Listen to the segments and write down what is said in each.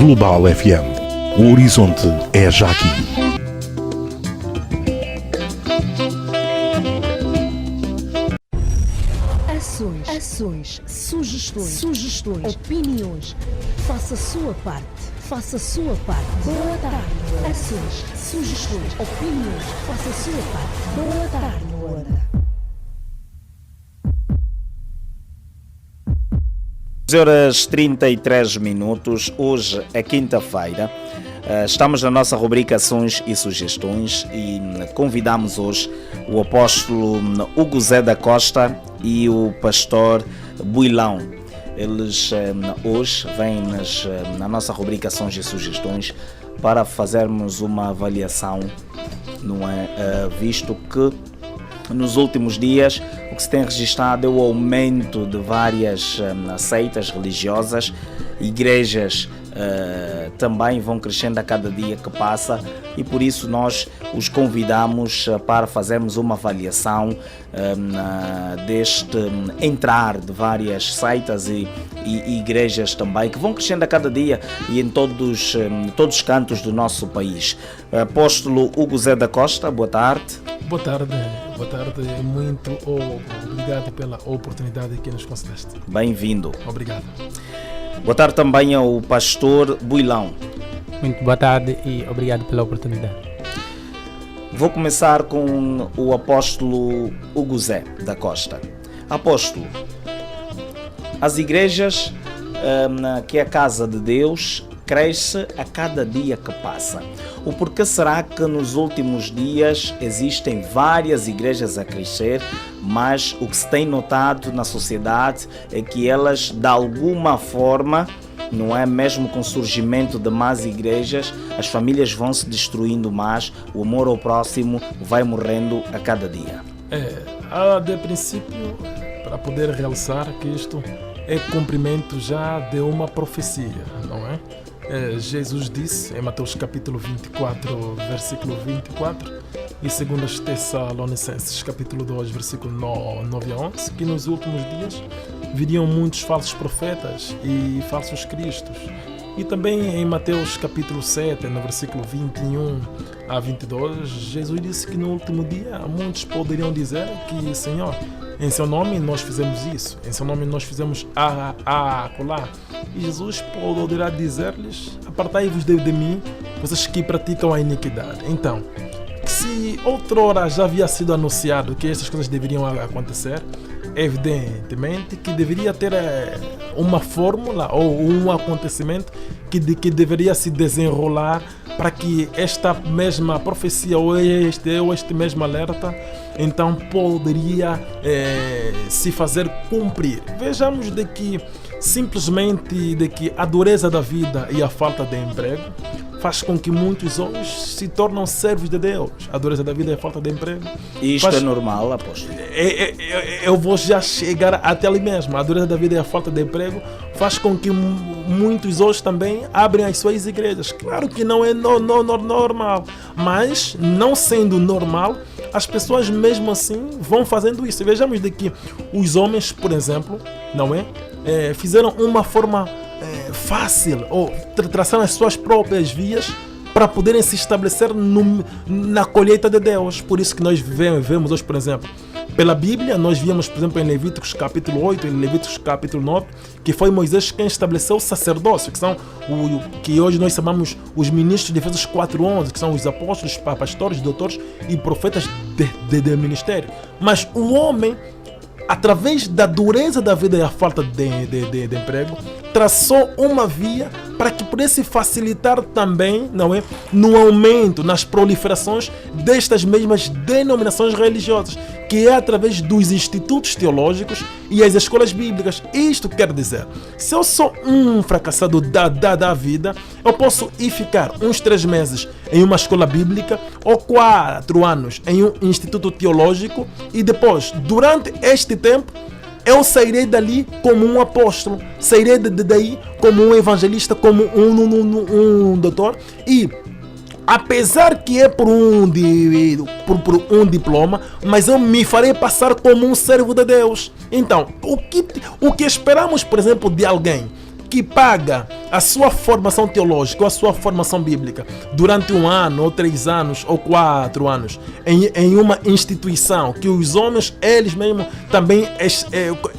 Global FM. O horizonte é já aqui. Ações, sugestões, opiniões. Faça a sua parte. Boa tarde. Ações, sugestões, opiniões. Faça a sua parte. Boa tarde, Luanda. 11h33. Hoje é quinta-feira. Estamos na nossa rubrica Ações e Sugestões e convidamos hoje o apóstolo Hugo Zé da Costa e o pastor Builão. Eles hoje vêm na nossa rubrica Ações e Sugestões para fazermos uma avaliação, não é? Visto que nos últimos dias o que se tem registrado é o aumento de várias seitas religiosas, igrejas também vão crescendo a cada dia que passa e por isso nós os convidamos para fazermos uma avaliação deste entrar de várias seitas e igrejas também que vão crescendo a cada dia e em todos os cantos do nosso país. Apóstolo Hugo Zé da Costa, boa tarde. Boa tarde, muito obrigado pela oportunidade que nos concedeste. Bem-vindo. Obrigado. Boa tarde também ao pastor Builão. Muito boa tarde e obrigado pela oportunidade. Vou começar com o apóstolo Hugo Zé da Costa. Apóstolo, as igrejas, que é a casa de Deus, cresce a cada dia que passa. O porquê será que nos últimos dias existem várias igrejas a crescer, mas o que se tem notado na sociedade é que elas, de alguma forma, não é mesmo com o surgimento de mais igrejas, as famílias vão se destruindo mais, o amor ao próximo vai morrendo a cada dia? De princípio, para poder realçar que isto é cumprimento já de uma profecia, não é? Jesus disse em Mateus capítulo 24, versículo 24 e 2 Tessalonicenses capítulo 2, versículo 9 a 11, que nos últimos dias viriam muitos falsos profetas e falsos cristos. E também em Mateus capítulo 7, no versículo 21 a 22, Jesus disse que no último dia muitos poderiam dizer que, Senhor, em seu nome nós fizemos isso, em seu nome nós fizemos acolá. E Jesus poderá dizer-lhes: apartai-vos de mim, vocês que praticam a iniquidade. Então, se outrora já havia sido anunciado que estas coisas deveriam acontecer, evidentemente que deveria ter uma fórmula ou um acontecimento que deveria se desenrolar para que esta mesma profecia ou este mesmo alerta então poderia se fazer cumprir. Vejamos de que simplesmente a dureza da vida e a falta de emprego faz com que muitos hoje se tornam servos de Deus. A dureza da vida e a falta de emprego. E isto é normal, apóstolo? Eu vou já chegar até ali mesmo. A dureza da vida e a falta de emprego faz com que muitos hoje também abrem as suas igrejas. Claro que não é normal, mas não sendo normal, as pessoas mesmo assim vão fazendo isso. Vejamos de que os homens, por exemplo, não é? Fizeram uma forma fácil ou traçaram as suas próprias vias para poderem se estabelecer na colheita de Deus. Por isso que nós vemos hoje, por exemplo, pela Bíblia, nós víamos, por exemplo, em Levíticos capítulo 8 e Levíticos capítulo 9, que foi Moisés quem estabeleceu o sacerdócio, que são que hoje nós chamamos os ministros de Efésios 4:11, que são os apóstolos, pastores, doutores e profetas de ministério. Mas o homem, através da dureza da vida e a falta de emprego, traçou uma via para que pudesse facilitar também, não é, no aumento, nas proliferações destas mesmas denominações religiosas, que é através dos institutos teológicos e as escolas bíblicas. Isto quer dizer, se eu sou um fracassado da vida, eu posso ir ficar uns 3 meses em uma escola bíblica ou 4 anos em um instituto teológico e depois, durante este tempo, eu sairei dali como um apóstolo, sairei daí como um evangelista, como um doutor e apesar que é por um diploma, mas eu me farei passar como um servo de Deus. Então, o que esperamos, por exemplo, de alguém que paga a sua formação teológica ou a sua formação bíblica durante 1 ano, ou 3 anos, ou 4 anos, em uma instituição que os homens, eles mesmos, também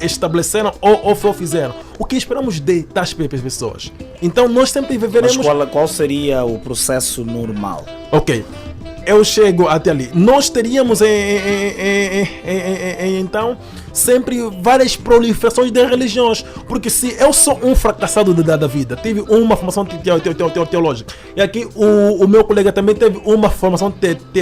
estabeleceram ou fizeram, o que esperamos de tais pessoas? Então nós sempre veremos... Mas qual seria o processo normal? Ok, eu chego até ali. Nós teríamos então sempre várias proliferações de religiões, porque se eu sou um fracassado da vida, tive uma formação teológica, e aqui o meu colega também teve uma formação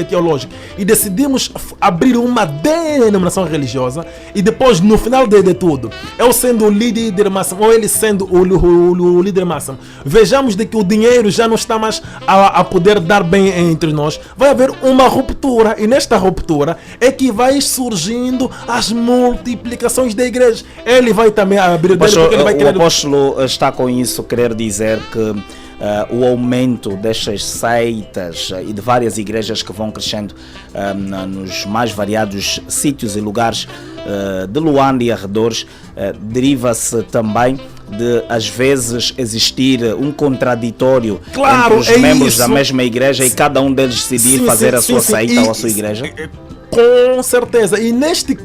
teológica, e decidimos abrir uma denominação religiosa, e depois no final de tudo, eu sendo o líder máximo ou ele sendo o líder máximo, vejamos de que o dinheiro já não está mais a poder dar bem entre nós, vai haver uma ruptura, e nesta ruptura é que vai surgindo as multiplicações da igreja. Ele vai também abrir o Pastor, ele vai querer... O apóstolo está com isso querer dizer que o aumento destas seitas e de várias igrejas que vão crescendo nos mais variados sítios e lugares de Luanda e arredores deriva-se também de às vezes existir um contraditório entre os membros da mesma igreja e cada um deles decidir fazer a sua seita ou a sua igreja? Com certeza. E neste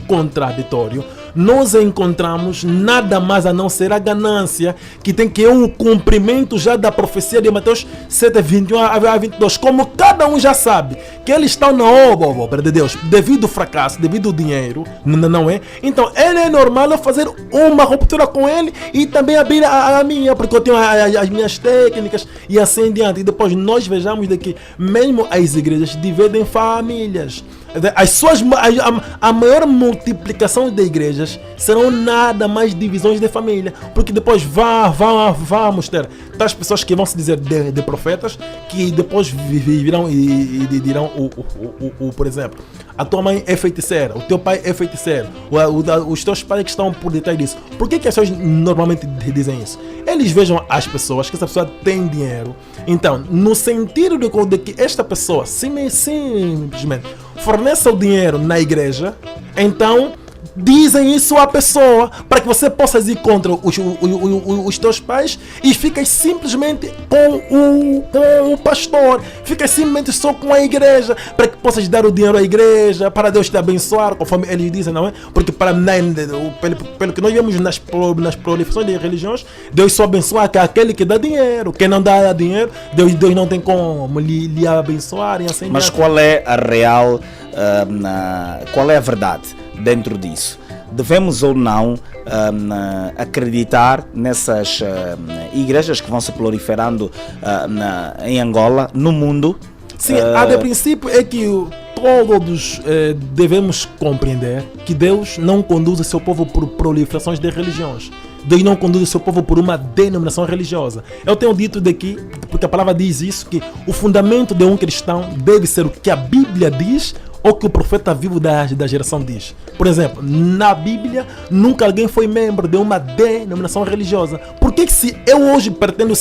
contraditório nós encontramos nada mais a não ser a ganância, que tem que o cumprimento já da profecia de Mateus 7, 21 a 22. Como cada um já sabe que eles estão na obra de Deus devido ao fracasso, devido ao dinheiro, não é? Então é normal eu fazer uma ruptura com ele e também abrir a minha, porque eu tenho as minhas técnicas e assim em diante. E depois nós vejamos de que mesmo as igrejas dividem famílias. A maior multiplicação de igrejas serão nada mais divisões de família, porque depois vamos ter tais pessoas que vão se dizer de profetas, que depois virão e dirão por exemplo, a tua mãe é feiticeira, o teu pai é feiticeiro, os teus pais que estão por detrás disso. Por que as pessoas normalmente dizem isso? Eles vejam as pessoas, que essa pessoa tem dinheiro, então no sentido de que esta pessoa simplesmente forneça o dinheiro na igreja, então dizem isso à pessoa para que você possa ir contra os teus pais e ficas simplesmente com o pastor, ficas simplesmente só com a igreja para que possas dar o dinheiro à igreja para Deus te abençoar, conforme eles dizem, não é? Porque pelo que nós vemos nas proliferações de religiões, Deus só abençoa aquele que dá dinheiro. Quem não dá dinheiro, Deus não tem como lhe abençoar e assim. Mas qual é a real, qual é a verdade dentro disso? Devemos ou não acreditar nessas igrejas que vão se proliferando em Angola, no mundo? Sim, a de princípio é que todos devemos compreender que Deus não conduz o seu povo por proliferações de religiões. Deus não conduz o seu povo por uma denominação religiosa. Eu tenho dito daqui, porque a palavra diz isso, que o fundamento de um cristão deve ser o que a Bíblia diz ou que o profeta vivo da geração diz. Por exemplo, na Bíblia nunca alguém foi membro de uma denominação religiosa. Por que se eu hoje pretendo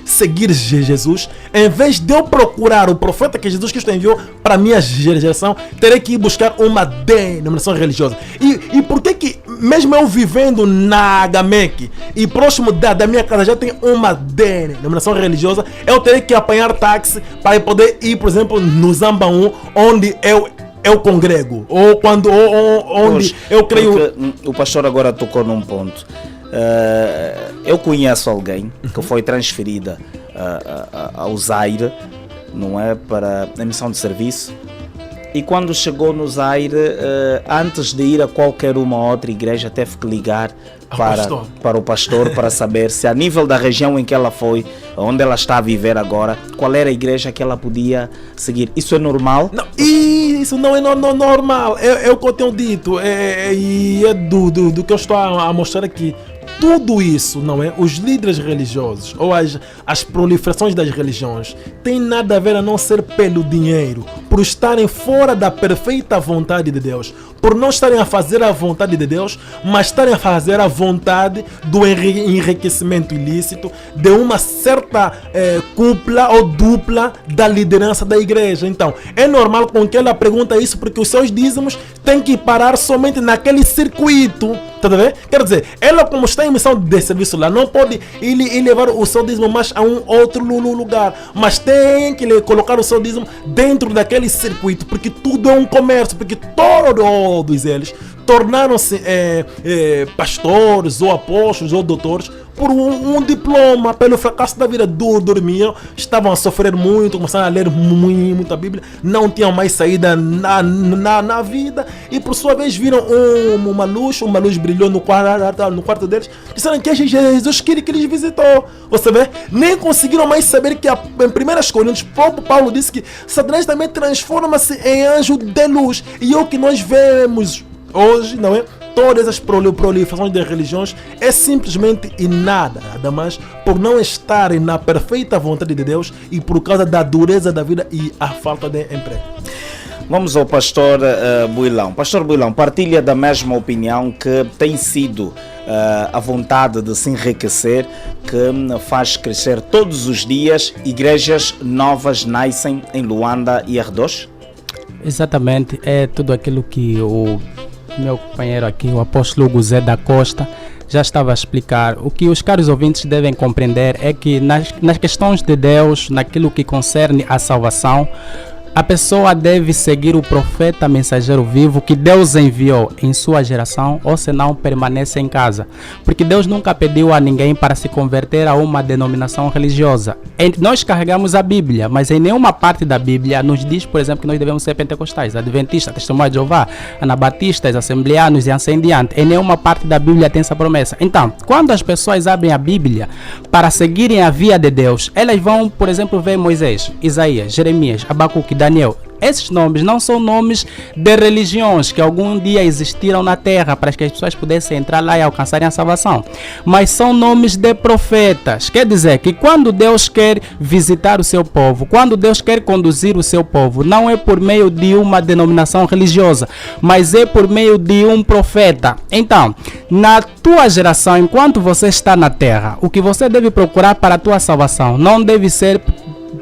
seguir Jesus, em vez de eu procurar o profeta que Jesus Cristo enviou para a minha geração, terei que ir buscar uma denominação religiosa? E por que mesmo eu vivendo na Agamec e próximo da minha casa já tem uma denominação religiosa, eu terei que apanhar táxi para poder ir, por exemplo, no Zambaú, onde eu congrego, ou onde eu creio? O pastor agora tocou num ponto. Eu conheço alguém que foi transferida ao Zaire, não é, para a missão de serviço, e quando chegou no Zaire, antes de ir a qualquer uma outra igreja, teve que ligar para o pastor para saber se a nível da região em que ela foi, onde ela está a viver agora, qual era a igreja que ela podia seguir. Isso é normal? Não, isso não é normal. É o que eu tenho dito, e é do que eu estou a mostrar aqui. Tudo isso, não é? Os líderes religiosos ou as proliferações das religiões tem nada a ver a não ser pelo dinheiro, por estarem fora da perfeita vontade de Deus, por não estarem a fazer a vontade de Deus, mas estarem a fazer a vontade do enriquecimento ilícito de uma certa cúpula ou dupla da liderança da igreja. Então, é normal com que ela pergunta isso, porque os seus dízimos têm que parar somente naquele circuito Tá a ver? Quer dizer, ela como está em missão de serviço lá, não pode ele levar o seu dízimo mais a um outro lugar, mas tem que colocar o seu dízimo dentro daquele circuito, porque tudo é um comércio, porque todos eles tornaram-se pastores ou apóstolos ou doutores por um diploma, pelo fracasso da vida. Dormiam, estavam a sofrer muito, começaram a ler muito a Bíblia, não tinham mais saída na vida, e por sua vez viram uma luz brilhou no quarto deles, disseram que é Jesus que lhes visitou. Você vê? Nem conseguiram mais saber que em 1 Coríntios, próprio Paulo disse que Satanás também transforma-se em anjo de luz, e é o que nós vemos hoje, não é? Todas as proliferações de religiões é simplesmente e nada mais por não estarem na perfeita vontade de Deus e por causa da dureza da vida e a falta de emprego. Vamos ao pastor Builão. Pastor Builão, partilha da mesma opinião que tem sido a vontade de se enriquecer que faz crescer todos os dias, igrejas novas nascem em Luanda e arredores? Exatamente, é tudo aquilo que o meu companheiro aqui, o apóstolo Guzé da Costa, já estava a explicar. O que os caros ouvintes devem compreender é que nas questões de Deus, naquilo que concerne a salvação, a pessoa deve seguir o profeta mensageiro vivo que Deus enviou em sua geração, ou senão permanece em casa. Porque Deus nunca pediu a ninguém para se converter a uma denominação religiosa. Nós carregamos a Bíblia, mas em nenhuma parte da Bíblia nos diz, por exemplo, que nós devemos ser pentecostais, adventistas, testemunhas de Jeová, anabatistas, assembleanos e assim em diante. Em nenhuma parte da Bíblia tem essa promessa. Então, quando as pessoas abrem a Bíblia para seguirem a via de Deus, elas vão, por exemplo, ver Moisés, Isaías, Jeremias, Abacuque, Daniel. Esses nomes não são nomes de religiões que algum dia existiram na terra para que as pessoas pudessem entrar lá e alcançarem a salvação, mas são nomes de profetas. Quer dizer que quando Deus quer visitar o seu povo, quando Deus quer conduzir o seu povo, não é por meio de uma denominação religiosa, mas é por meio de um profeta. Então, na tua geração, enquanto você está na terra, o que você deve procurar para a tua salvação não deve ser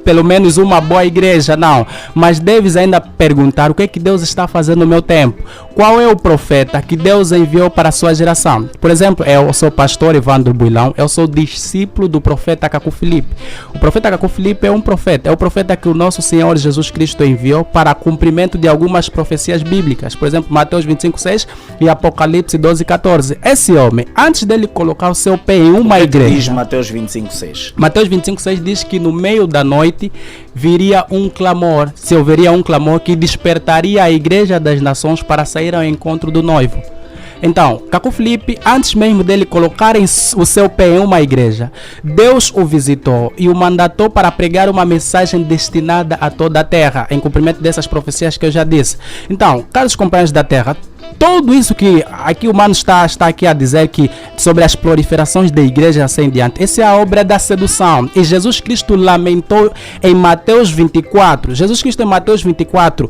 pelo menos uma boa igreja, não, mas deves ainda perguntar o que é que Deus está fazendo no meu tempo, qual é o profeta que Deus enviou para a sua geração. Por exemplo, eu sou pastor Evandro Builão, eu sou discípulo do profeta Caco Filipe. O profeta Caco Filipe é um profeta, é o profeta que o nosso Senhor Jesus Cristo enviou para cumprimento de algumas profecias bíblicas, por exemplo, Mateus 25:6 e Apocalipse 12:14. Esse homem, antes dele colocar o seu pé em uma igreja, diz Mateus 25:6. Mateus 25:6 diz que no meio da noite viria um clamor, se houveria um clamor que despertaria a igreja das nações para sair ao encontro do noivo. Então, Caco Filipe, antes mesmo dele colocar o seu pé em uma igreja, Deus o visitou e o mandatou para pregar uma mensagem destinada a toda a terra, em cumprimento dessas profecias que eu já disse. Então, caros companheiros da terra, tudo isso que aqui o mano está aqui a dizer que sobre as proliferações da igreja assim diante, essa é a obra da sedução. E Jesus Cristo lamentou em Mateus 24. Jesus Cristo em Mateus 24,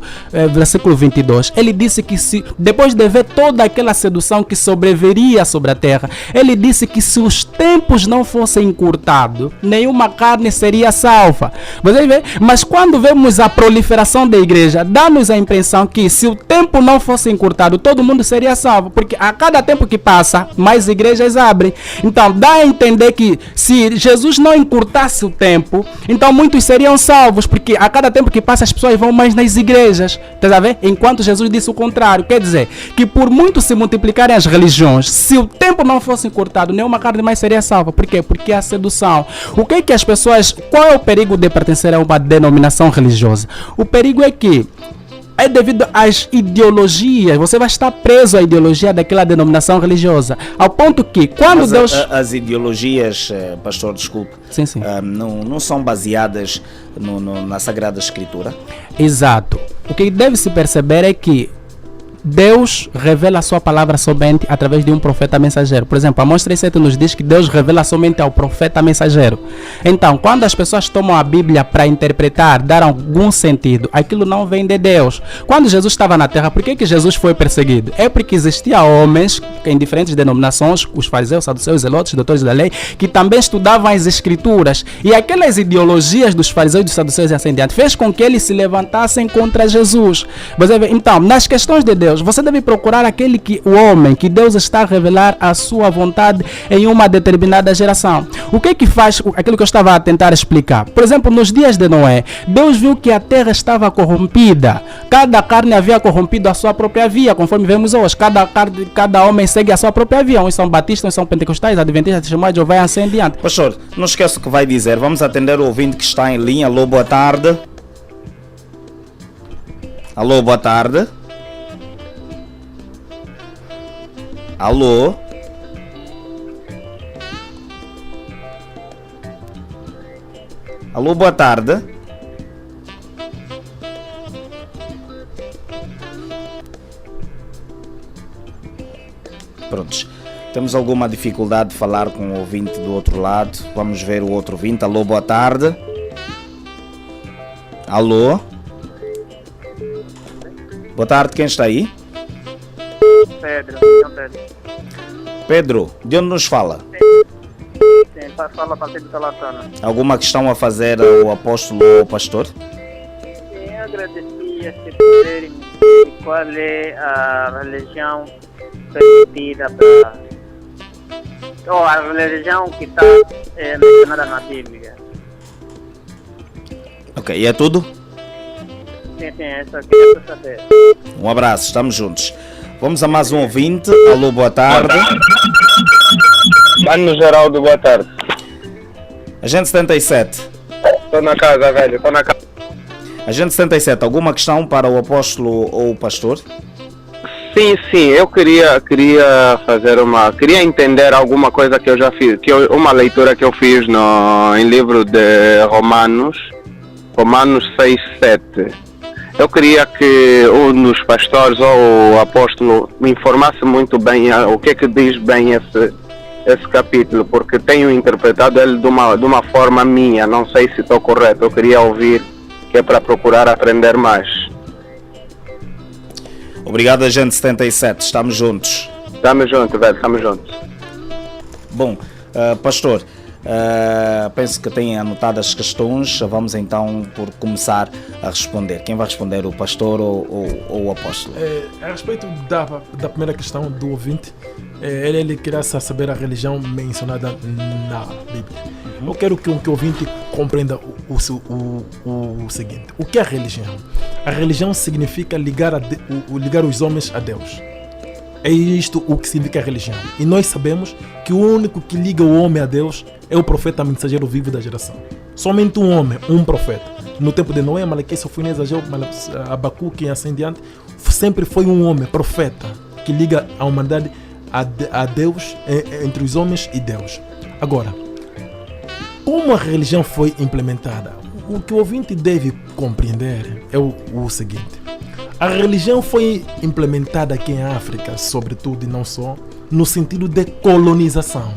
versículo 22, ele disse que depois de ver toda aquela sedução que sobreviria sobre a terra, ele disse que se os tempos não fossem encurtados, nenhuma carne seria salva. Vocês veem? Mas quando vemos a proliferação da igreja, dá-nos a impressão que se o tempo não fosse encurtado, todo mundo seria salvo, porque a cada tempo que passa, mais igrejas abrem. Então, dá a entender que se Jesus não encurtasse o tempo, então muitos seriam salvos, porque a cada tempo que passa as pessoas vão mais nas igrejas, tá vendo? Enquanto Jesus disse o contrário, quer dizer, que por muito se multiplicarem as religiões, se o tempo não fosse encurtado, nenhuma carne mais seria salva. Por quê? Porque a sedução. O que é que as pessoas, qual é o perigo de pertencer a uma denominação religiosa? O perigo é que é devido às ideologias, você vai estar preso à ideologia daquela denominação religiosa, ao ponto que quando Deus... As ideologias, pastor, desculpe, sim. Não são baseadas na Sagrada Escritura? Exato. O que deve se perceber é que Deus revela a sua palavra somente através de um profeta mensageiro. Por exemplo, Amós 3:7 nos diz que Deus revela somente ao profeta mensageiro. Então, quando as pessoas tomam a Bíblia para interpretar, dar algum sentido, aquilo não vem de Deus. Quando Jesus estava na terra, por que Jesus foi perseguido? É porque existiam homens em diferentes denominações, os fariseus, saduceus, zelotes, doutores da lei, que também estudavam as escrituras. E aquelas ideologias dos fariseus, dos saduceus e assim diante, fez com que eles se levantassem contra Jesus. Então, nas questões de Deus, Deus. Você deve procurar aquele que o homem, que Deus está a revelar a sua vontade em uma determinada geração. O que é que faz aquilo que eu estava a tentar explicar? Por exemplo, nos dias de Noé, Deus viu que a terra estava corrompida. Cada carne havia corrompido a sua própria via, conforme vemos hoje. Cada homem segue a sua própria via. Uns são batistas, uns são pentecostais, adventistas, testemunhas de Jeová e assim em diante. Pastor, não esqueça o que vai dizer. Vamos atender o ouvinte que está em linha. Alô, boa tarde. Alô, boa tarde. Alô. Alô, boa tarde. Prontos. Temos alguma dificuldade de falar com o ouvinte do outro lado. Vamos ver o outro ouvinte. Alô, boa tarde. Alô. Boa tarde, quem está aí? Pedro. Pedro, de onde nos fala? Sim, fala a partir de Talatana. Alguma questão a fazer ao apóstolo ou ao pastor? Sim, eu agradecia se puderem dizer qual é a religião permitida para... ou a religião que está mencionada na Bíblia. Ok, e é tudo? Sim, essa eu queria saber. Um abraço, estamos juntos. Vamos a mais um ouvinte. Alô, boa tarde. Mano Geraldo, boa tarde. Agente 77. Estou na casa, velho, estou na casa. Agente 77, alguma questão para o apóstolo ou o pastor? Sim, eu queria fazer queria entender alguma coisa que eu já fiz, uma leitura que eu fiz em livro de Romanos 6:7. Eu queria que um dos pastores ou o apóstolo me informasse muito bem o que é que diz bem esse capítulo, porque tenho interpretado ele de uma forma minha, não sei se estou correto, eu queria ouvir, que é para procurar aprender mais. Obrigado, agente 77, estamos juntos. Estamos juntos, velho, estamos juntos. Bom, pastor, penso que tenha anotado as questões. Vamos então por começar a responder. Quem vai responder, o pastor ou o apóstolo? A respeito da primeira questão do ouvinte, ele queria saber a religião mencionada na Bíblia. Eu quero que o ouvinte compreenda o seguinte: o que é a religião? A religião significa ligar os homens a Deus. É isto o que significa a religião. E nós sabemos que o único que liga o homem a Deus é o profeta mensageiro vivo da geração. Somente um homem, um profeta. No tempo de Noé, Malaquias, Sofonias, Ageu, Abacuque e assim em diante, sempre foi um homem, profeta, que liga a humanidade a Deus, entre os homens e Deus. Agora, como a religião foi implementada? O que o ouvinte deve compreender é o seguinte: a religião foi implementada aqui em África, sobretudo e não só, no sentido de colonização.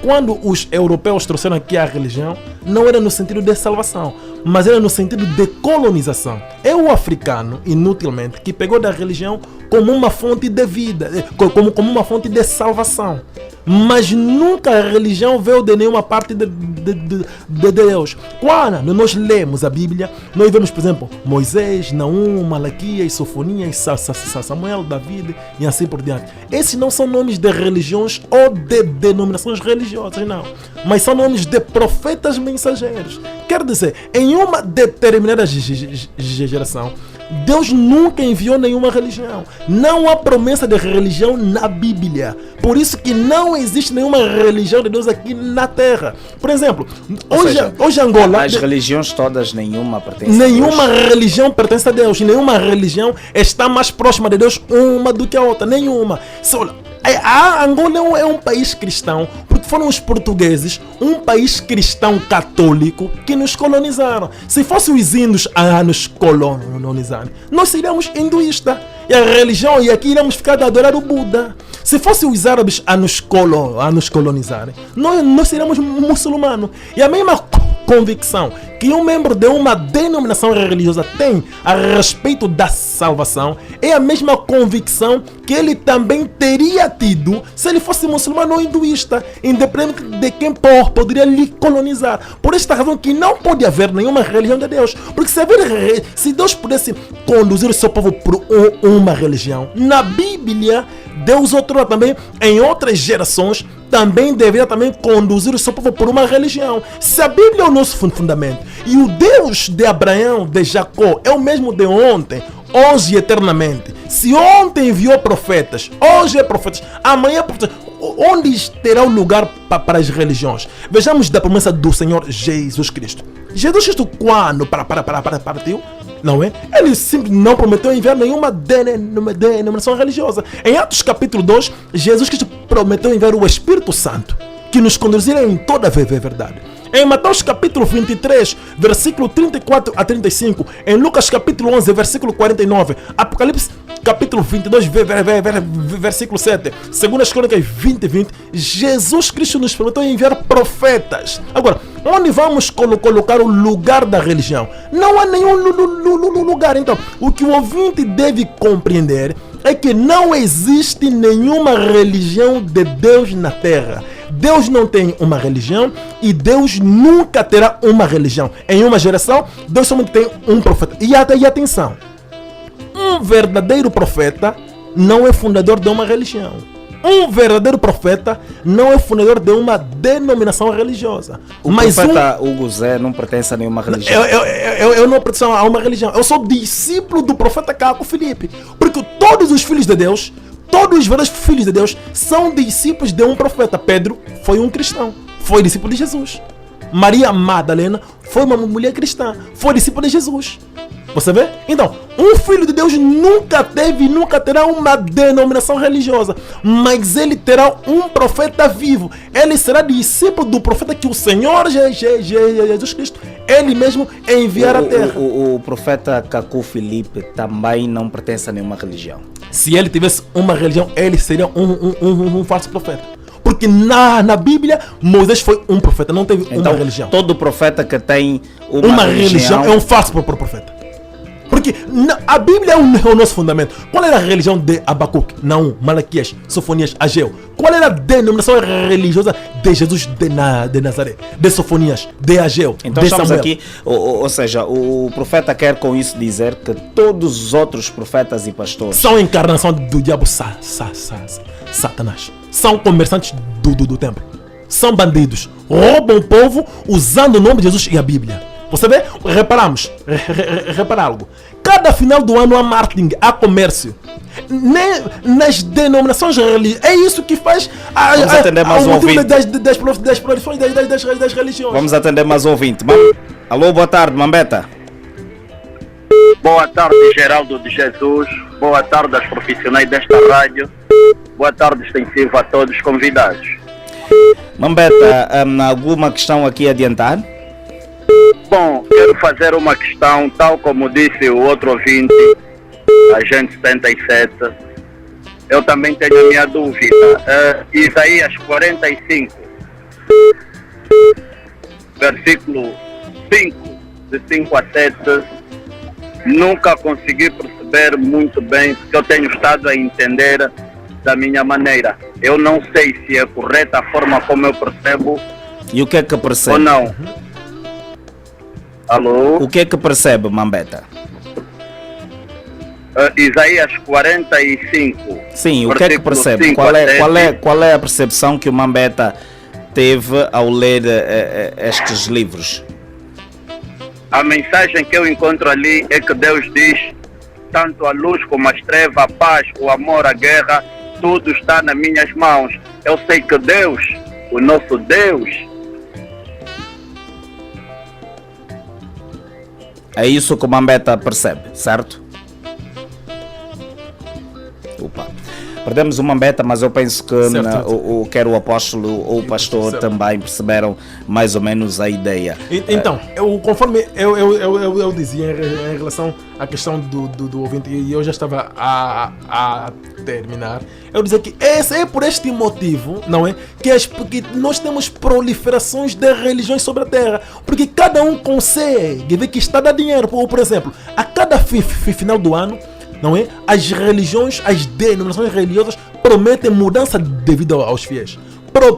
Quando os europeus trouxeram aqui a religião, não era no sentido de salvação, mas era no sentido de colonização. É o africano, inutilmente, que pegou da religião como uma fonte de vida, como uma fonte de salvação. Mas nunca a religião veio de nenhuma parte de Deus. Quando nós lemos a Bíblia, nós vemos, por exemplo, Moisés, Naum, Malaquias, Sofonias, Samuel, David e assim por diante. Esses não são nomes de religiões ou de denominações religiosas, não. Mas são nomes de profetas mensageiros. Quer dizer, em uma determinada geração, Deus nunca enviou nenhuma religião. Não há promessa de religião na Bíblia. Por isso que não existe nenhuma religião de Deus aqui na Terra. Por exemplo, hoje Angola... As religiões todas, nenhuma pertence a Deus. Nenhuma religião pertence a Deus. Nenhuma religião está mais próxima de Deus uma do que a outra. Nenhuma. A Angola é um país cristão, porque foram os portugueses, um país cristão católico, que nos colonizaram. Se fossem os índios a nos colonizarem, nós seríamos hinduístas. E a religião, e aqui iremos ficar a adorar o Buda. Se fossem os árabes a nos colonizarem, nós seríamos muçulmanos. E a mesma convicção que um membro de uma denominação religiosa tem a respeito da salvação é a mesma convicção que ele também teria tido se ele fosse muçulmano ou hinduísta, independente de quem poderia lhe colonizar. Por esta razão que não pode haver nenhuma religião de Deus, porque se Deus pudesse conduzir o seu povo por uma religião, na Bíblia Deus outrora também, em outras gerações, também deveria também conduzir o seu povo por uma religião. Se a Bíblia é o nosso fundamento e o Deus de Abraão, de Jacó, é o mesmo de ontem, hoje e eternamente. Se ontem enviou profetas, hoje é profetas, amanhã é profetas, onde terá o lugar para as religiões? Vejamos da promessa do Senhor Jesus Cristo. Jesus Cristo, quando partiu, não é? Ele simplesmente não prometeu enviar nenhuma denominação religiosa. Em Atos capítulo 2, Jesus Cristo prometeu enviar o Espírito Santo, que nos conduzirá em toda a verdade. Em Mateus capítulo 23, versículo 34 a 35, em Lucas capítulo 11, versículo 49, Apocalipse capítulo 22, versículo 7, segundo as Crônicas 20, Jesus Cristo nos prometeu enviar profetas. Agora, onde vamos colocar o lugar da religião? Não há nenhum lugar. Então, o que o ouvinte deve compreender é que não existe nenhuma religião de Deus na terra. Deus não tem uma religião e Deus nunca terá uma religião. Em uma geração, Deus somente tem um profeta. E atenção, um verdadeiro profeta não é fundador de uma religião. Um verdadeiro profeta não é fundador de uma denominação religiosa. O profeta Hugo Zé não pertence a nenhuma religião. Eu não pertenço a uma religião. Eu sou discípulo do profeta Caco Filipe. Porque todos os filhos de Deus, todos os verdadeiros filhos de Deus são discípulos de um profeta. Pedro foi um cristão, foi discípulo de Jesus. Maria Madalena foi uma mulher cristã, foi discípula de Jesus. Você vê? Então, um filho de Deus nunca teve e nunca terá uma denominação religiosa, mas ele terá um profeta vivo. Ele será discípulo do profeta que o Senhor Jesus Cristo, ele mesmo enviar à terra. O profeta Caco Filipe também não pertence a nenhuma religião. Se ele tivesse uma religião, ele seria um falso profeta. Porque na Bíblia, Moisés foi um profeta, não teve uma religião. Todo profeta que tem uma religião é um falso profeta. Porque a Bíblia é o nosso fundamento. Qual era a religião de Abacuque, Naum, Malaquias, Sofonias, Ageu? Qual era a denominação religiosa de Jesus de Nazaré, de Sofonias, de Ageu, então de estamos Samuel? Aqui, ou seja, o profeta quer com isso dizer que todos os outros profetas e pastores são a encarnação do diabo Satanás. São comerciantes do templo. São bandidos. Roubam o povo usando o nome de Jesus e a Bíblia. Você vê? Repara algo. Cada final do ano há marketing, há comércio. Nas denominações religiosas. É isso que faz Vamos atender mais um ouvinte. das prolições das religiões. Vamos atender mais um ouvinte. Alô, boa tarde, Mambeta. Boa tarde, Geraldo de Jesus. Boa tarde aos profissionais desta rádio. Boa tarde extensiva a todos os convidados. Mambeta, alguma questão aqui a adiantar? Bom, quero fazer uma questão, tal como disse o outro ouvinte, Agente 77. Eu também tenho a minha dúvida. Isaías 45, versículo 5, de 5 a 7, nunca consegui perceber muito bem, porque eu tenho estado a entender da minha maneira. Eu não sei se é correta a forma como eu percebo. E o que é que percebe? Ou não. Alô? O que é que percebe, Mambeta? Isaías 45. Sim, o que é que percebe? Qual é a percepção que o Mambeta teve ao ler estes livros? A mensagem que eu encontro ali é que Deus diz: tanto a luz como as trevas, a paz, o amor, a guerra, tudo está nas minhas mãos. Eu sei que Deus, o nosso Deus, é isso que o Mambeta percebe, certo? Opa. Perdemos o Mambeta, mas eu penso que quer o apóstolo ou o pastor também perceberam mais ou menos a ideia. Então, conforme eu dizia em relação à questão do ouvinte, e eu já estava a terminar, eu dizia que é por este motivo, não é? Que nós temos proliferações de religiões sobre a terra, porque cada um consegue ver que está a dar dinheiro. Por exemplo, a cada final do ano, não é? As religiões, as denominações religiosas prometem mudança devido aos fiéis.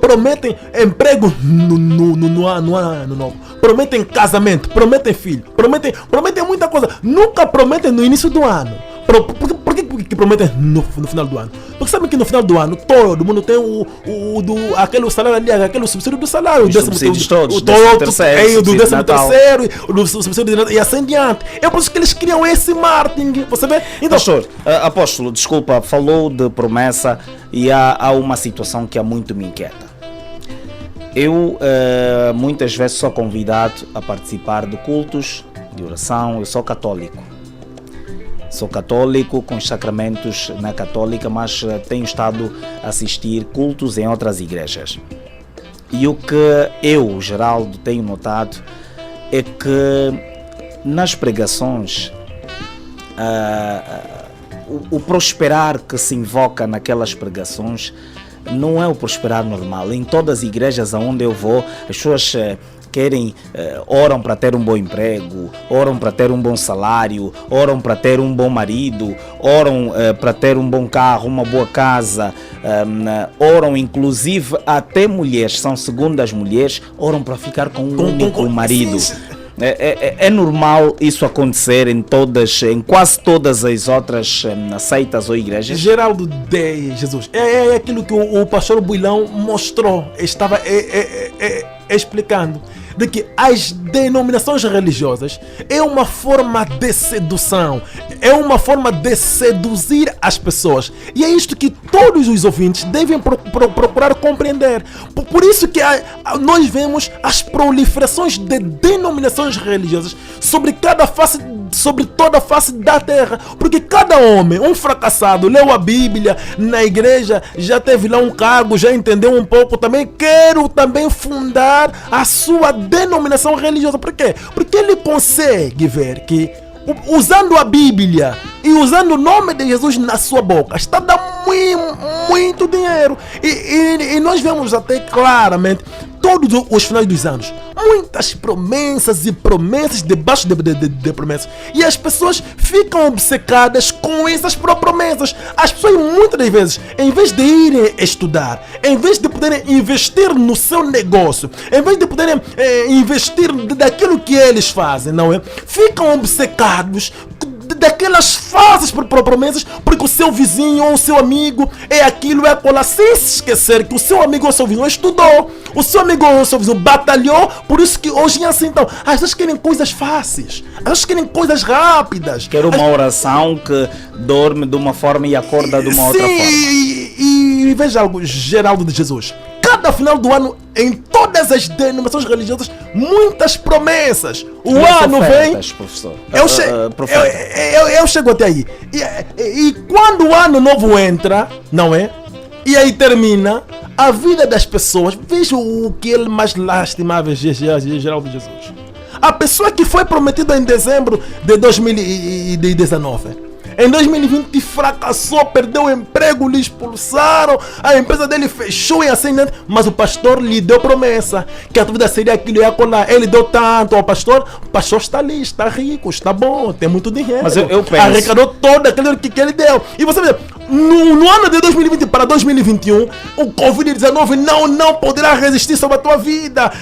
Prometem emprego no ano novo. Prometem casamento, prometem filho, prometem muita coisa. Nunca prometem no início do ano. Por que prometem no final do ano? Porque sabem que no final do ano todo mundo tem aquele salário ali, aquele subsídio do salário. Os subsídios todos, do 13º, do 13º, do subsídio de Natal, e assim diante. É por isso que eles criam esse marketing. Você vê? Então, Pastor, apóstolo, desculpa, falou de promessa e há uma situação que há muito me inquieta. Eu muitas vezes sou convidado a participar de cultos de oração. Eu sou católico. Sou católico com os sacramentos na católica, mas tenho estado a assistir cultos em outras igrejas. E o que eu, Geraldo, tenho notado é que nas pregações o prosperar que se invoca naquelas pregações não é o prosperar normal. Em todas as igrejas aonde eu vou, as pessoas querem, oram para ter um bom emprego, oram para ter um bom salário, oram para ter um bom marido, oram para ter um bom carro, uma boa casa, oram inclusive até mulheres, são segundas mulheres, oram para ficar com um único marido. É normal isso acontecer em quase todas as outras seitas ou igrejas? Geraldo de Jesus, é aquilo que o pastor Builão mostrou, estava explicando, de que as denominações religiosas é uma forma de sedução, é uma forma de seduzir as pessoas, e é isto que todos os ouvintes devem procurar compreender. Por isso que nós vemos as proliferações de denominações religiosas sobre toda a face da terra, porque cada homem, um fracassado, leu a Bíblia na igreja, já teve lá um cargo, já entendeu um pouco, também quero também fundar a sua denominação religiosa. Por quê? Porque ele consegue ver que usando a Bíblia e usando o nome de Jesus na sua boca, está dando muito dinheiro. E nós vemos até claramente todos os finais dos anos muitas promessas e promessas debaixo de promessas, e as pessoas ficam obcecadas com essas promessas. As pessoas muitas das vezes, em vez de irem estudar, em vez de poderem investir no seu negócio, em vez de poderem investir daquilo que eles fazem, não é? Ficam obcecados daquelas falsas promessas, porque o seu vizinho ou o seu amigo é aquilo, é acolá, sem se esquecer que o seu amigo ou o seu vizinho estudou, o seu amigo ou o seu vizinho batalhou. Por isso que hoje é assim. Então, as pessoas querem coisas fáceis, as pessoas querem coisas rápidas. Quero uma oração que dorme de uma forma e acorda de uma outra forma. E veja algo, Geraldo de Jesus, cada final do ano, em todas as denominações religiosas, muitas promessas. O ano vem, professor. eu chego até aí. E quando o ano novo entra, não é? E aí termina, a vida das pessoas, veja o que é mais lastimável, Geraldo de Jesus. A pessoa que foi prometida em dezembro de 2019, em 2020 fracassou, perdeu o emprego, lhe expulsaram, a empresa dele fechou e assim, mas o pastor lhe deu promessa que a tua vida seria aquilo e acolá. Ele deu tanto ao pastor, o pastor está ali, está rico, está bom, tem muito dinheiro. Mas eu penso, arrecadou todo aquilo que ele deu. E você vê, no ano de 2020 para 2021, o Covid-19 não poderá resistir sobre a tua vida.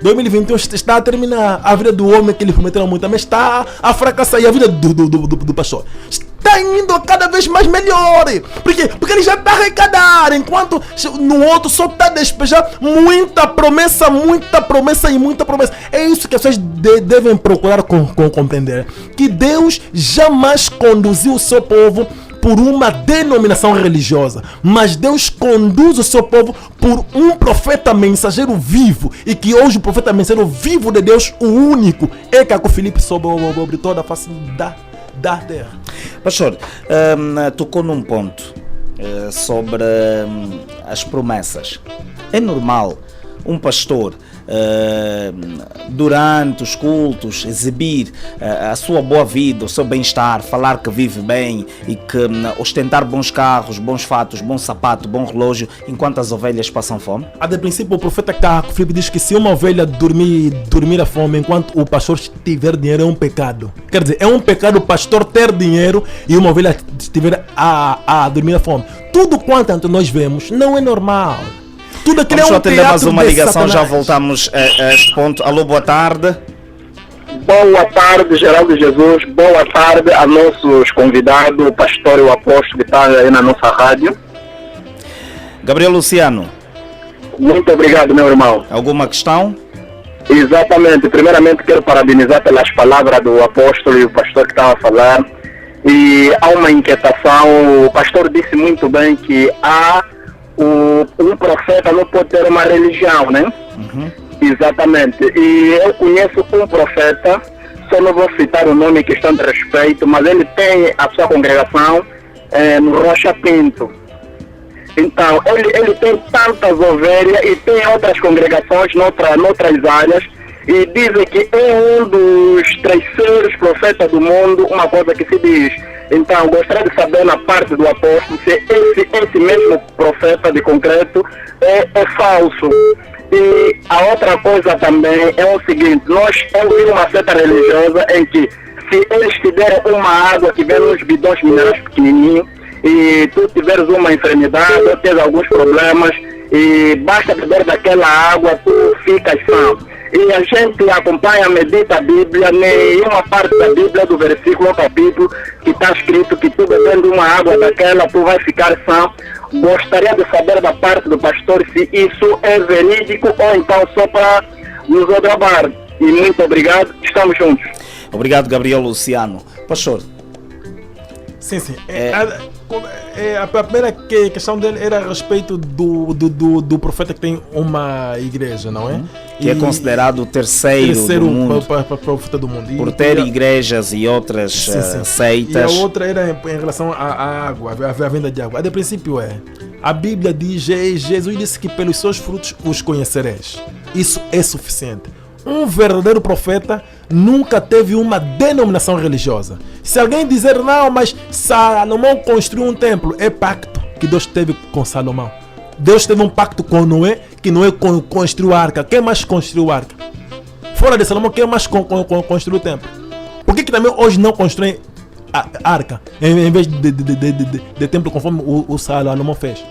2021 está a terminar. A vida do homem que lhe prometeram muito também está a fracassar, e a vida do pastor está indo cada vez mais melhor. Por quê? Porque ele já está a arrecadar, enquanto no outro só está a despejar muita promessa. É isso que as pessoas devem procurar compreender, que Deus jamais conduziu o seu povo por uma denominação religiosa, mas Deus conduz o seu povo por um profeta mensageiro vivo, e que hoje o profeta mensageiro vivo de Deus, o único, é que Filipe sobre toda a face da terra. Pastor, tocou num ponto sobre as promessas. É normal um pastor durante os cultos, exibir a sua boa vida, o seu bem-estar, falar que vive bem e que ostentar bons carros, bons fatos, bom sapato, bom relógio, enquanto as ovelhas passam fome? De princípio, o profeta que está com Filipe diz que se uma ovelha dormir a fome enquanto o pastor tiver dinheiro é um pecado. Quer dizer, é um pecado o pastor ter dinheiro e uma ovelha estiver a dormir a fome. Tudo quanto nós vemos não é normal. Tudo aquilo Vamos é um atender mais uma ligação, Satanás. já voltamos a este ponto. Alô, boa tarde. Boa tarde, Geraldo Jesus. Boa tarde a nossos convidados, o pastor e o apóstolo que está aí na nossa rádio. Gabriel Luciano, Muito obrigado, meu irmão. alguma questão? Exatamente. Primeiramente, quero parabenizar pelas palavras do apóstolo e o pastor que estava a falar. E há uma inquietação. O pastor disse muito bem que um profeta não pode ter uma religião, né? Exatamente. E eu conheço um profeta, só não vou citar o nome em questão de respeito, mas ele tem a sua congregação no Rocha Pinto. Então, ele tem tantas ovelhas e tem outras congregações noutras áreas, e dizem que é um dos terceiros profetas do mundo, uma coisa que se diz. Então, gostaria de saber na parte do apóstolo se esse mesmo profeta de concreto é falso. E a outra coisa também é o seguinte: eu vi uma seta religiosa em que se eles te deram uma água que vem nos bidões minerais pequenininhos e tu tiveres uma enfermidade ou tens alguns problemas e basta beber daquela água, tu ficas são. E a gente acompanha, medita a Bíblia, nenhuma parte da Bíblia, do versículo ou capítulo, que está escrito que tu bebendo uma água daquela, tu vai ficar são. Gostaria de saber da parte do pastor se isso é verídico ou então só para nos odrabar. E muito obrigado, estamos juntos. Obrigado, Gabriel Luciano. Pastor. Sim. A primeira questão dele era a respeito do profeta que tem uma igreja, não é? Que é considerado o terceiro do mundo, profeta do mundo. por ter igrejas e outras seitas. E a outra era em relação à água, à venda de água. De princípio a Bíblia diz, Jesus disse que pelos seus frutos os conhecereis. Isso é suficiente. Um verdadeiro profeta nunca teve uma denominação religiosa. Se alguém dizer não, mas Salomão construiu um templo, é pacto que Deus teve com Salomão. Deus teve um pacto com Noé, que Noé construiu a arca. Quem mais construiu a arca? Fora de Salomão, quem mais construiu o templo? Por que também hoje não constroem a arca em vez de templo conforme o Salomão fez?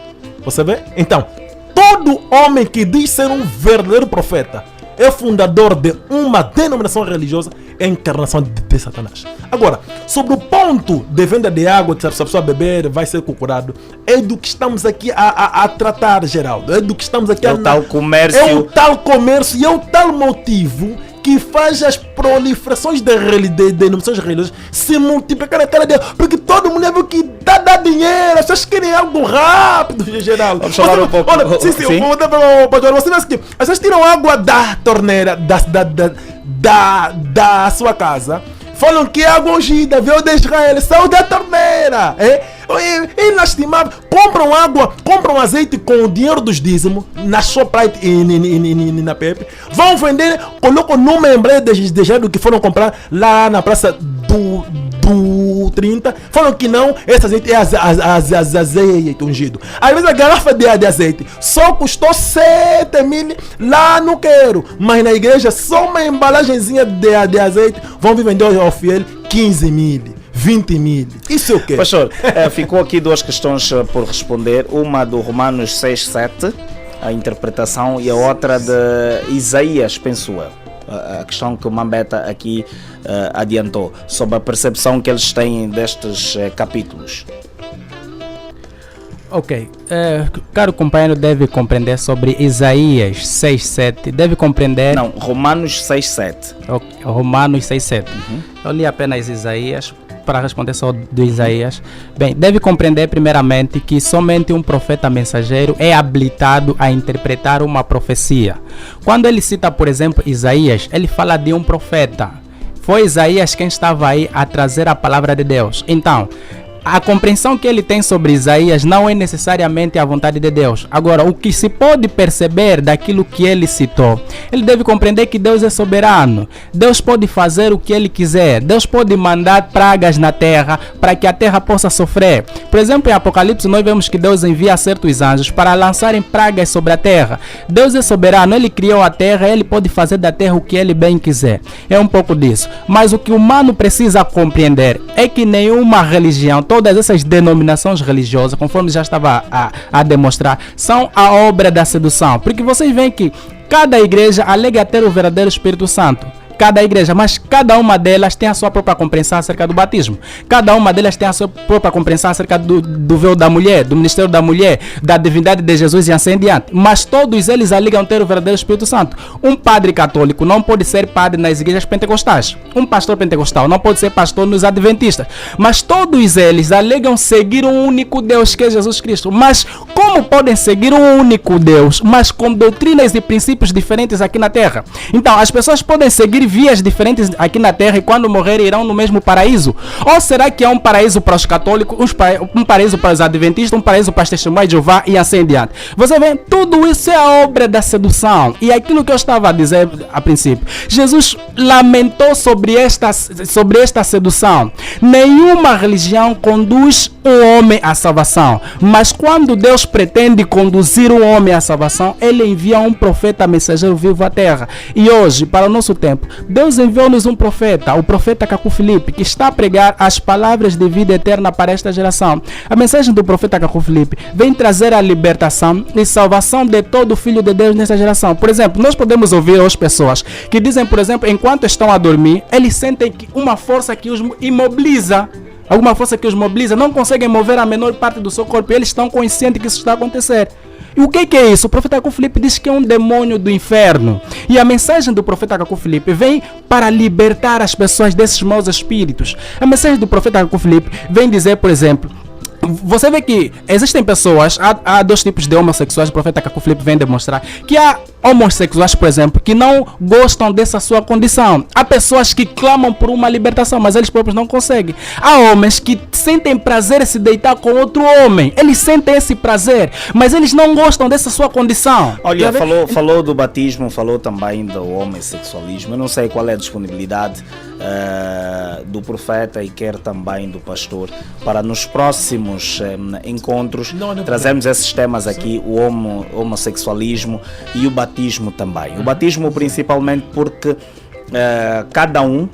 Você vê? Então, todo homem que diz ser um verdadeiro profeta é fundador de uma denominação religiosa, é a encarnação de Satanás. Agora, sobre o ponto de venda de água, que se a pessoa beber vai ser curado, é do que estamos aqui a tratar, Geraldo. É do que estamos aqui o tal comércio. É o tal comércio e é o tal motivo que faz as proliferações de denominações religiosas se multiplicarem cada dia. Porque todo mundo viu que dá dinheiro, as pessoas querem algo rápido, Geraldo. Vamos falar um pouco. Olha, sim. Você vê que as pessoas tiram água da torneira da sua casa, falam que é água ungida, veio de Israel, saiu da torneira. É lastimável. Compram azeite com o dinheiro dos dízimos na Shoprite e na Pepe. Vão vender, colocam numa empresa de janeiro que foram comprar lá na praça do 30. Falam que não, esse azeite é azeite ungido. Às vezes a garrafa de azeite só custou 7.000 lá no Quero, mas na igreja só uma embalagenzinha de azeite vão vender ao fiel 15.000. 20.000. Isso é o quê? Pastor, ficou aqui duas questões por responder. Uma do Romanos 6:7, a interpretação, e a outra de Isaías, penso eu. A questão que o Mambeta aqui adiantou, sobre a percepção que eles têm destes capítulos. Ok, caro companheiro deve compreender sobre Isaías 6:7, deve compreender... Não, Romanos 6:7. Romanos 6:7. Eu li apenas Isaías, para responder só do Isaías. Bem, deve compreender primeiramente que somente um profeta mensageiro é habilitado a interpretar uma profecia. Quando ele cita, por exemplo, Isaías, ele fala de um profeta. Foi Isaías quem estava aí a trazer a palavra de Deus. Então, a compreensão que ele tem sobre Isaías não é necessariamente a vontade de Deus. Agora, o que se pode perceber daquilo que ele citou, ele deve compreender que Deus é soberano. Deus pode fazer o que ele quiser. Deus pode mandar pragas na terra para que a terra possa sofrer. Por exemplo, em Apocalipse nós vemos que Deus envia certos anjos para lançarem pragas sobre a terra. Deus é soberano, ele criou a terra, ele pode fazer da terra o que ele bem quiser. É um pouco disso. Mas o que o humano precisa compreender é que nenhuma religião, todas essas denominações religiosas, conforme já estava a demonstrar, são a obra da sedução. Porque vocês veem que cada igreja alega ter o verdadeiro Espírito Santo. Cada igreja, mas cada uma delas tem a sua própria compreensão acerca do batismo. Cada uma delas tem a sua própria compreensão acerca do véu da mulher, do ministério da mulher, da divindade de Jesus e assim em diante. Mas todos eles alegam ter o verdadeiro Espírito Santo. Um padre católico não pode ser padre nas igrejas pentecostais. Um pastor pentecostal não pode ser pastor nos adventistas. Mas todos eles alegam seguir um único Deus, que é Jesus Cristo. Mas como podem seguir um único Deus, mas com doutrinas e princípios diferentes aqui na terra? Então, as pessoas podem seguir vias diferentes aqui na terra e quando morrerem irão no mesmo paraíso? Ou será que há um paraíso para os católicos, um paraíso para os adventistas, um paraíso para os testemunhas de Jeová e assim em diante? Você vê, tudo isso é a obra da sedução. E aquilo que eu estava a dizer a princípio, Jesus lamentou sobre esta sedução. Nenhuma religião conduz um homem à salvação, mas quando Deus pretende conduzir um homem à salvação, ele envia um profeta mensageiro vivo à terra. E hoje, para o nosso tempo, Deus enviou-nos um profeta, o profeta Cacu Filipe, que está a pregar as palavras de vida eterna para esta geração. A mensagem do profeta Cacu Filipe vem trazer a libertação e salvação de todo filho de Deus nesta geração. Por exemplo, nós podemos ouvir hoje pessoas que dizem, por exemplo, enquanto estão a dormir, eles sentem que uma força que os imobiliza. Alguma força que os mobiliza, não conseguem mover a menor parte do seu corpo e eles estão conscientes que isso está a acontecer. E o que é isso? O profeta Cacu Filipe diz que é um demônio do inferno. E a mensagem do profeta Cacu Filipe vem para libertar as pessoas desses maus espíritos. A mensagem do profeta Cacu Filipe vem dizer, por exemplo, você vê que existem pessoas, há dois tipos de homossexuais. O profeta Cacu Filipe vem demonstrar que há homossexuais, por exemplo, que não gostam dessa sua condição. Há pessoas que clamam por uma libertação, mas eles próprios não conseguem. Há homens que sentem prazer em se deitar com outro homem. Eles sentem esse prazer, mas eles não gostam dessa sua condição. Olha, falou do batismo, falou também do homossexualismo. Eu não sei qual é a disponibilidade do profeta e quer também do pastor para nos próximos encontros trazermos esses temas aqui, o homossexualismo e o batismo também. O batismo principalmente porque cada um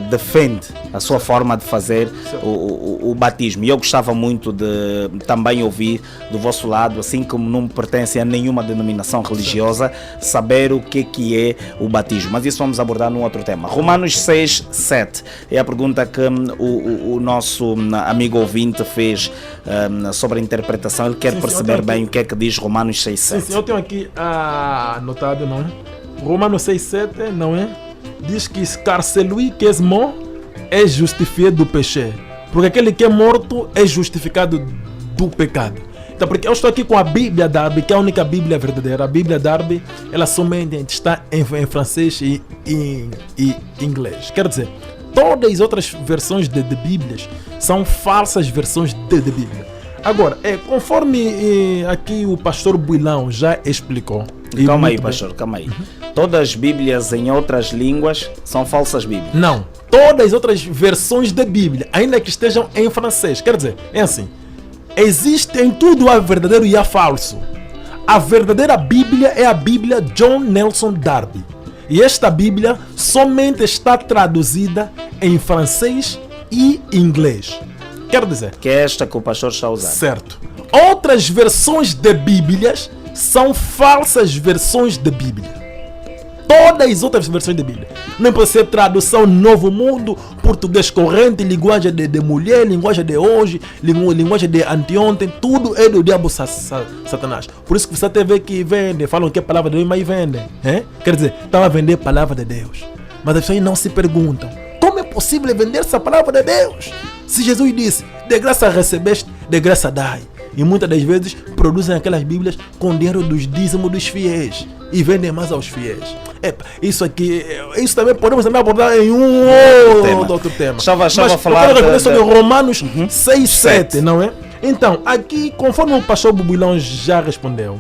defende a sua forma de fazer o batismo. E eu gostava muito de também ouvir do vosso lado, assim como não pertence a nenhuma denominação religiosa, saber o que é o batismo. Mas isso vamos abordar num outro tema. Romanos 6:7 é a pergunta que o nosso amigo ouvinte fez sobre a interpretação. Ele quer perceber bem o que é que diz Romanos 6:7. Sim, eu tenho aqui anotado, não é? Romanos 6:7, não é? Diz que car celui que é mort é justifié do péché, porque aquele que é morto é justificado do pecado. Então, porque eu estou aqui com a Bíblia Darby, que é a única Bíblia verdadeira. A Bíblia Darby, ela somente está em francês e em inglês. Quer dizer, todas as outras versões de Bíblias são falsas versões de Bíblia. Agora, conforme aqui o pastor Builão já explicou. Calma aí, pastor, calma aí. Todas as Bíblias em outras línguas são falsas Bíblias? Não. Todas as outras versões da Bíblia, ainda que estejam em francês. Quer dizer, é assim. Existe em tudo há verdadeiro e há falso. A verdadeira Bíblia é a Bíblia John Nelson Darby. E esta Bíblia somente está traduzida em francês e inglês. Quer dizer... que é esta que o pastor está usando. Certo. Outras versões de Bíblias são falsas versões de Bíblia. Todas as outras versões de Bíblia. Não pode ser tradução Novo Mundo, português corrente, linguagem de mulher, linguagem de hoje, linguagem de anteontem. Tudo é do diabo Satanás. Por isso que você até vê que vende, falam que é palavra de Deus, mas vendem. Quer dizer, estão a vender a palavra de Deus. Mas as pessoas não se perguntam: como é possível vender essa palavra de Deus? Se Jesus disse, de graça recebeste, de graça dai. e muitas das vezes produzem aquelas Bíblias com dinheiro dos dízimos dos fiéis e vendem mais aos fiéis. Isso aqui, isso também podemos também abordar em outro tema. Estava Mas a falar eu quero responder sobre Romanos 6:7, 7. não é? Então, aqui, conforme o pastor Bubilão já respondeu,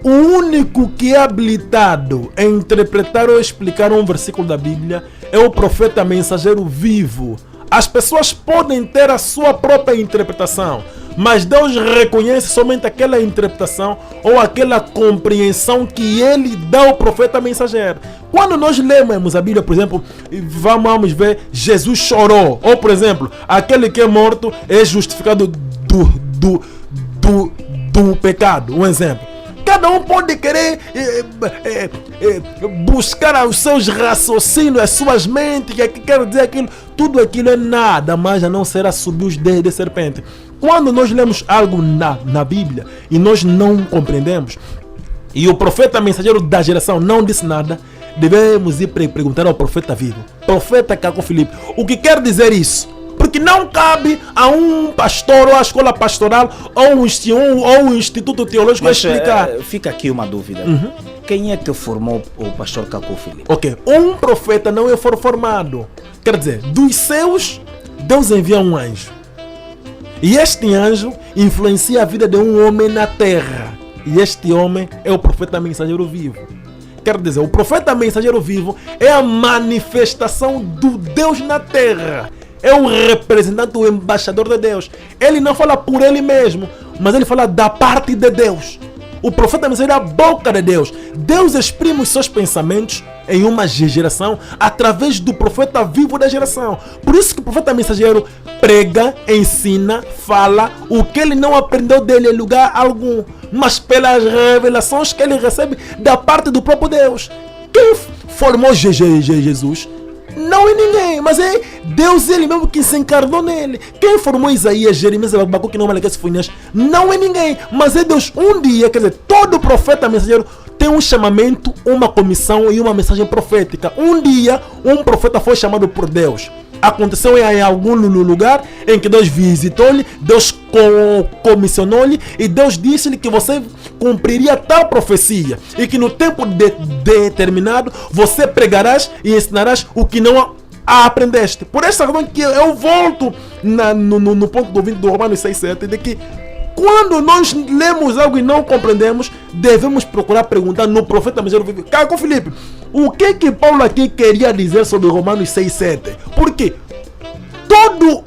o único que é habilitado a interpretar ou explicar um versículo da Bíblia é o profeta mensageiro vivo. As pessoas podem ter a sua própria interpretação, mas Deus reconhece somente aquela interpretação ou aquela compreensão que ele dá ao profeta mensageiro. Quando nós lemos a Bíblia, por exemplo, vamos ver Jesus chorou, ou por exemplo, aquele que é morto é justificado do pecado, um exemplo. Cada um pode querer buscar os seus raciocínios, as suas mentes, que quer dizer aquilo. Tudo aquilo é nada mais a não ser subir os dedos de serpente. Quando nós lemos algo na Bíblia e nós não compreendemos, e o profeta mensageiro da geração não disse nada, devemos ir perguntar ao profeta vivo, profeta Caco Filipe, o que quer dizer isso? Porque não cabe a um pastor ou a escola pastoral ou um instituto teológico explicar. Fica aqui uma dúvida. Quem é que formou o pastor Caco Filipe? Ok, um profeta não é formado. Quer dizer, dos céus, Deus envia um anjo. E este anjo influencia a vida de um homem na terra. E este homem é o profeta mensageiro vivo. Quer dizer, o profeta mensageiro vivo é a manifestação do Deus na terra. É o representante, o embaixador de Deus. Ele não fala por ele mesmo, mas ele fala da parte de Deus. O profeta mensageiro é a boca de Deus. Deus exprime os seus pensamentos em uma geração através do profeta vivo da geração. Por isso que o profeta mensageiro prega, ensina, fala o que ele não aprendeu dele em lugar algum, mas pelas revelações que ele recebe da parte do próprio Deus. Quem formou Jesus? Não é ninguém, mas é Deus ele mesmo que se encarnou nele. Quem formou Isaías, Jeremias, Abacuque, não é ninguém, mas é Deus. Um dia, quer dizer, todo profeta mensageiro tem um chamamento, uma comissão e uma mensagem profética. Um dia, um profeta foi chamado por Deus. Aconteceu em algum lugar em que Deus visitou-lhe, Deus comissionou-lhe e Deus disse-lhe que você cumpriria tal profecia e que no tempo determinado você pregarás e ensinarás o que não aprendeste. Por essa razão que eu volto no ponto do 20 do Romanos 6:7 de que quando nós lemos algo e não compreendemos, devemos procurar perguntar no profeta mensageiro. Caco Filipe, o que Paulo aqui queria dizer sobre Romanos 6:7? Porque todo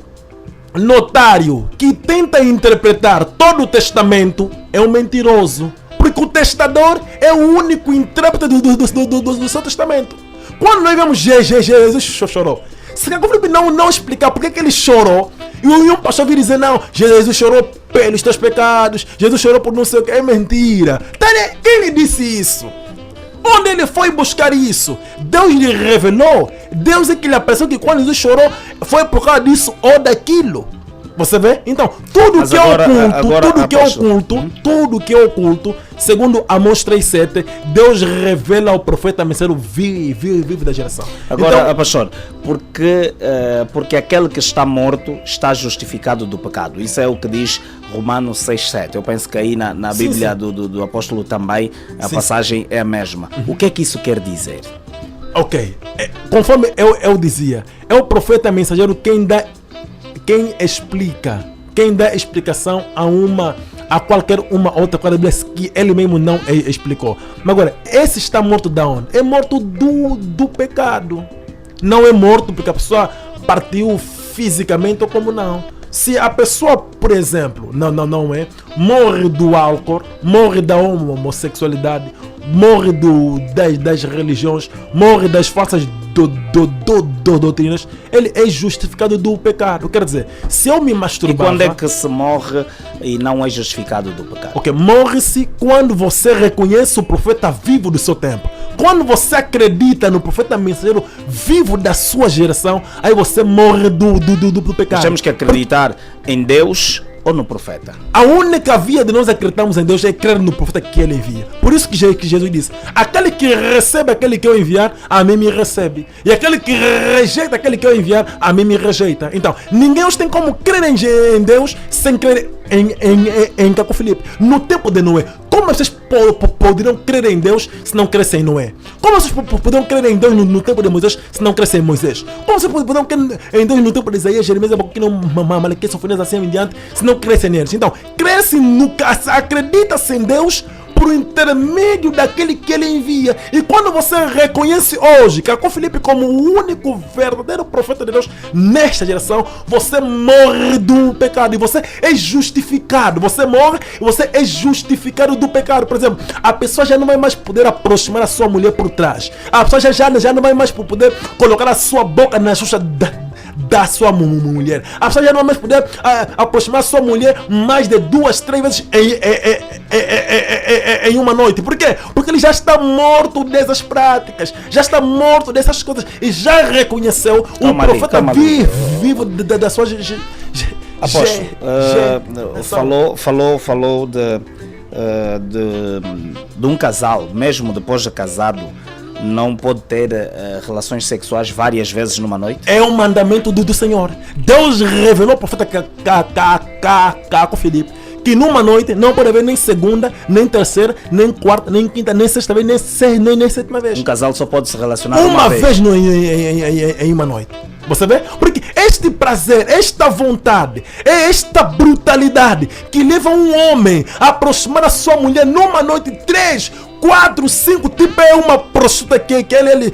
notário que tenta interpretar todo o testamento é um mentiroso. Porque o testador é o único intérprete do seu testamento. Quando nós vemos Jesus chorou, se Caco Filipe não explicar por que ele chorou, e um pastor vir dizer, não, Jesus chorou pelos teus pecados, Jesus chorou por não sei o que, é mentira. Quem lhe disse isso? Onde ele foi buscar isso? Deus lhe revelou. Deus é que lhe apareceu que quando Jesus chorou foi por causa disso ou daquilo. Você vê? Então, tudo que é oculto, segundo Amós 3:7, Deus revela ao profeta mensageiro vivo da geração. Agora, então, pastor, porque aquele que está morto está justificado do pecado. Isso é o que diz Romanos 6:7. Eu penso que aí na Bíblia do apóstolo também a passagem é a mesma. O que é que isso quer dizer? Ok, conforme eu dizia, é o profeta mensageiro quem explica, quem dá explicação a qualquer uma outra coisa que ele mesmo não explicou. Mas agora, esse está morto de onde? É morto do pecado. Não é morto porque a pessoa partiu fisicamente ou como não. Se a pessoa, por exemplo, morre do álcool, morre da homossexualidade, morre das religiões, morre das falsas doutrinas, ele é justificado do pecado. Quer dizer, se eu me masturbava... E quando é que se morre e não é justificado do pecado? Ok, morre-se quando você reconhece o profeta vivo do seu tempo. Quando você acredita no profeta mensageiro vivo da sua geração, aí você morre do pecado. Nós temos que acreditar em Deus ou no profeta. A única via de nós acreditarmos em Deus é crer no profeta que ele envia. Por isso que Jesus disse, aquele que recebe aquele que eu enviar, a mim me recebe. E aquele que rejeita aquele que eu enviar, a mim me rejeita. Então, ninguém tem como crer em Deus sem crer em Caco Filipe. No tempo de Noé, como vocês poderiam crer em Deus se não crescem em Noé? Como vocês poderiam crer em Deus no tempo de Moisés se não crescem em Moisés? Como vocês poderiam crer em Deus no tempo de Isaías, Jeremias, Malaquias, Sofonias, assim em diante, se não crescem neles? Então, cresce no caso, acredita-se em Deus por intermédio daquele que ele envia. E quando você reconhece hoje Caco Filipe como o único verdadeiro profeta de Deus nesta geração, você morre do pecado e você é justificado. Você morre e você é justificado do pecado. Por exemplo, a pessoa já não vai mais poder aproximar a sua mulher por trás. A pessoa já não vai mais poder colocar a sua boca na xuxa da sua mulher. A pessoa já não vai mais poder aproximar a sua mulher mais de 2, 3 vezes em uma noite. Por quê? Porque ele já está morto dessas práticas, já está morto dessas coisas e já reconheceu um profeta vivo da sua falou de um casal, mesmo depois de casado, não pode ter relações sexuais várias vezes numa noite? É um mandamento do Senhor. Deus revelou ao profeta Caco Filipe que numa noite não pode haver nem segunda, nem terceira, nem quarta, nem quinta, nem sexta vez, nem sétima vez. Um casal só pode se relacionar uma vez em uma noite. Você vê? Porque este prazer, esta vontade, é esta brutalidade que leva um homem a aproximar a sua mulher numa noite 3, 4, 5, tipo é uma prostituta que ele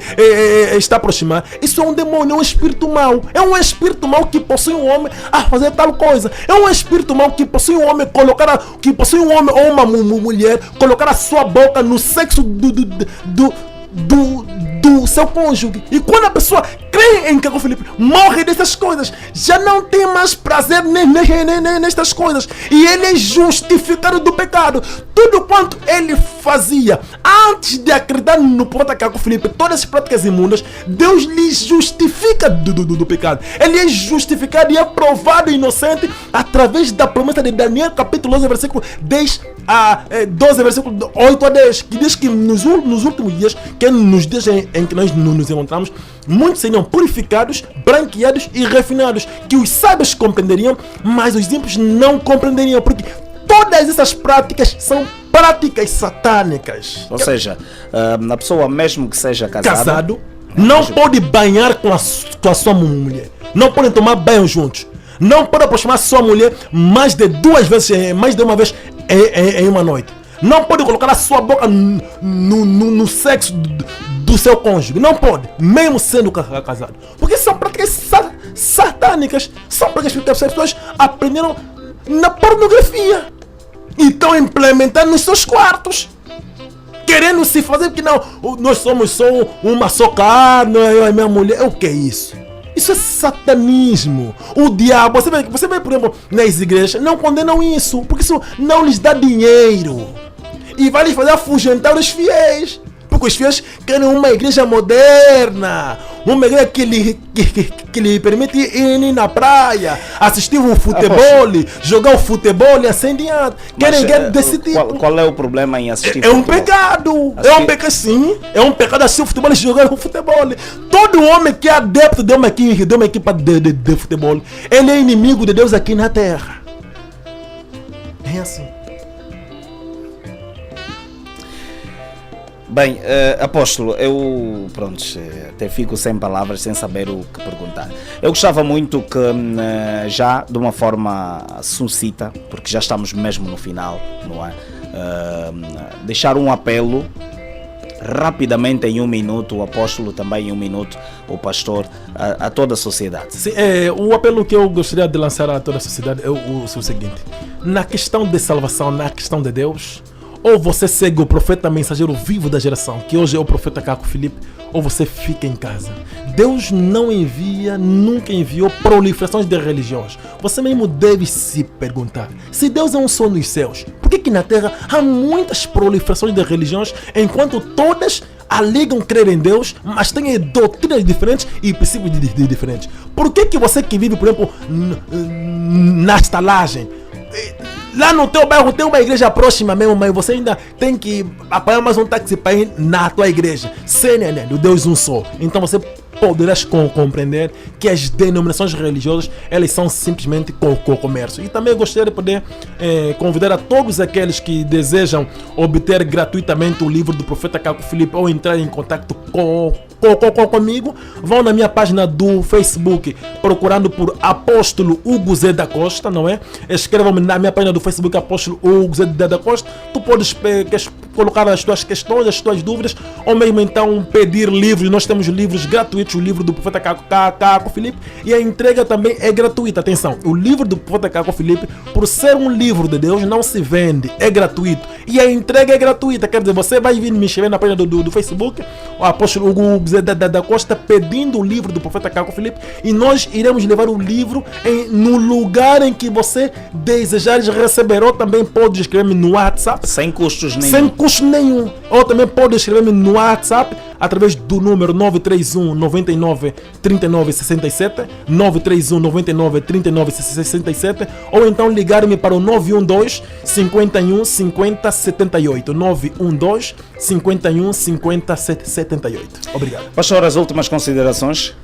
está aproximando. Isso é um demônio, é um espírito mau. É um espírito mau que possui um homem a fazer tal coisa. É um espírito mau que possui um homem que possui um homem ou uma mulher colocar a sua boca no sexo do seu cônjuge. E quando a pessoa crê em Caco Filipe, morre dessas coisas, já não tem mais prazer nestas coisas, e ele é justificado do pecado. Tudo quanto ele fazia antes de acreditar no profeta Caco Filipe, todas as práticas imundas, Deus lhe justifica do pecado. Ele é justificado e é provado inocente através da promessa de Daniel capítulo 11 versículo 10 a 12 versículo 8 a 10, que diz que nos últimos dias, que é nos dias em que nós nos encontramos, muitos seriam purificados, branqueados e refinados, que os sábios compreenderiam, mas os ímpios não compreenderiam, porque todas essas práticas são práticas satânicas. Ou seja, a pessoa mesmo que seja casado não pode banhar com a sua mulher, não podem tomar banho juntos, não pode aproximar sua mulher mais de 2 vezes, mais de uma vez em uma noite. Não pode colocar a sua boca no sexo do seu cônjuge. Não pode, mesmo sendo casado. Porque são práticas satânicas. São práticas que as pessoas aprenderam na pornografia e estão implementando nos seus quartos, querendo se fazer que não, nós somos só uma só carne, eu e minha mulher. O que é isso? Isso é satanismo. O diabo, você vê, por exemplo, nas igrejas, não condenam isso, porque isso não lhes dá dinheiro e vai lhes fazer afugentar os fiéis, porque os fiéis querem uma igreja moderna, uma igreja que lhe permite ir na praia, assistir o futebol, jogar o futebol e assim diante. Querem desse tipo. Qual é o problema em assistir futebol? É um pecado. É um pecado, sim. É um pecado assistir o futebol e jogar o futebol. Todo homem que é adepto de uma equipa de futebol, ele é inimigo de Deus aqui na terra. É assim. Bem, apóstolo, eu até fico sem palavras, sem saber o que perguntar. Eu gostava muito que já de uma forma sucita, porque já estamos mesmo no final, não é? Deixar um apelo rapidamente em 1 minuto, o apóstolo também em 1 minuto, o pastor, a toda a sociedade. Sim, o apelo que eu gostaria de lançar a toda a sociedade é o seguinte: na questão de salvação, na questão de Deus, ou você segue o profeta mensageiro vivo da geração, que hoje é o profeta Caco Filipe, ou você fica em casa. Deus não envia, nunca enviou proliferações de religiões. Você mesmo deve se perguntar: se Deus é um só nos céus, por que na terra há muitas proliferações de religiões, enquanto todas alegam crer em Deus, mas têm doutrinas diferentes e princípios diferentes? Por que você que vive, por exemplo, na estalagem, lá no teu bairro tem uma igreja próxima mesmo, mas você ainda tem que apanhar mais um táxi para ir na tua igreja? Sem o Deus um só. Então você poderás compreender que as denominações religiosas, elas são simplesmente comércio. E também gostaria de poder convidar a todos aqueles que desejam obter gratuitamente o livro do profeta Caco Filipe ou entrar em contato comigo, vão na minha página do Facebook procurando por Apóstolo Hugo Zé da Costa, não é? Escrevam-me na minha página do Facebook Apóstolo Hugo Zé da Costa. Tu podes colocar as tuas questões, as tuas dúvidas, ou mesmo então pedir livros. Nós temos livros gratuitos, o livro do profeta Caco Filipe, e a entrega também é gratuita. Atenção, o livro do profeta Caco Filipe, por ser um livro de Deus, não se vende, é gratuito, e a entrega é gratuita. Quer dizer, você vai vir me escrever na página do Facebook, o Apóstolo Hugo Zé da Costa, pedindo o livro do profeta Caco Filipe, e nós iremos levar o livro no lugar em que você desejares receber. Ou também pode escrever-me no WhatsApp sem custos nenhum. Sem custo nenhum. Ou também pode escrever-me no WhatsApp através do número 931 99 39 67, 931 99 39 67, ou então ligar-me para o 912 51 50 78, 912 51 50 78. Obrigado. Pastor, as últimas considerações?